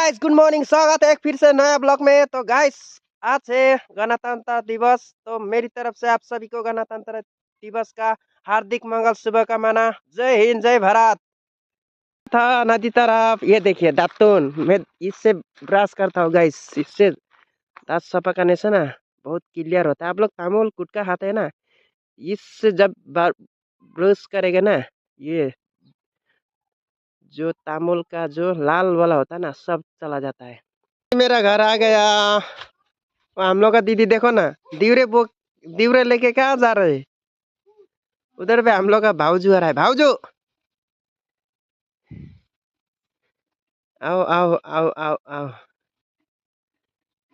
Guys, good morning. स्वागत है एक फिर से नया ब्लॉग में। तो गाइस, आज है गणतंत्र दिवस। तो मेरी तरफ से आप सभी को गणतंत्र दिवस का हार्दिक मंगल शुभकामना। जय हिंद, जय भारत। था नदी तरफ, ये देखिए दातून, मैं इससे ब्रश करता हूँ गाइस। इससे दांत सफा करने से ना बहुत क्लियर होता है। आप लोग तामुल गुटखा खाते हैं ना, इससे जब ब्रश करेगा ना, ये जो तामुल का जो लाल वाला होता है ना, सब चला जाता है। मेरा घर आ गया। हम लोग का दीदी देखो ना, दीवरे लेके कहाँ जा रहे हैं। उधर पे हम लोग का भाऊजू आ रहा है। भाऊजू, आओ आओ आओ आओ आओ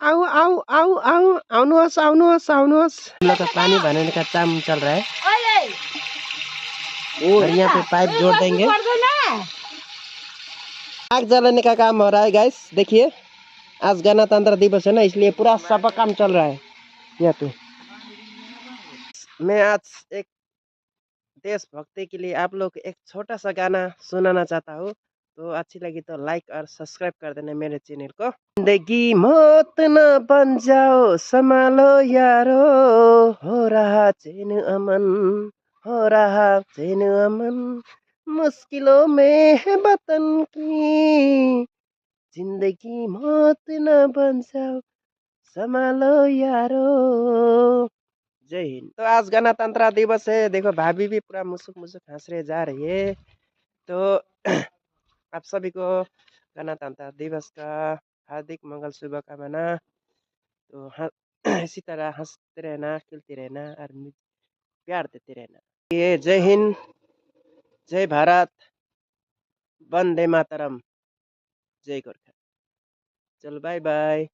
आओ आओ आओ आओ आउनुहोस् आउनुहोस् आउनुहोस्। हम लोग का पानी भरने का काम चल रहा है और यहाँ पे पाइप जोड़ देंगे। आग जलाने का काम हो रहा है गाइस। देखिए, आज गणतंत्र दिवस है ना, इसलिए पूरा सब काम चल रहा है यहाँ पे। मैं आज एक देशभक्ति के लिए आप लोग एक छोटा सा गाना सुनाना चाहता हूँ। तो अच्छी लगी तो लाइक और सब्सक्राइब कर देना मेरे चैनल को। जिंदगी मौत न बन जाओ, संभालो यारो, हो रहा चैन अमन, हो रहा चैन अमन, मुश्किलों में है वतन की, जिंदगी मौत न बन जाओ, संभालो यारो। जय हिंद। तो आज गणतंत्र दिवस है। देखो भाभी भी पूरा मुसुक मुसुक हंस रहे जा रही है। तो आप सभी को गणतंत्र दिवस का हार्दिक मंगल शुभकामना। तो इसी तरह हंसते रहना, खेलते रहना और प्यार देते रहना। ये जय हिंद, जय भारत, वंदे मातरम, जय गोरखा। चलो बाय बाय।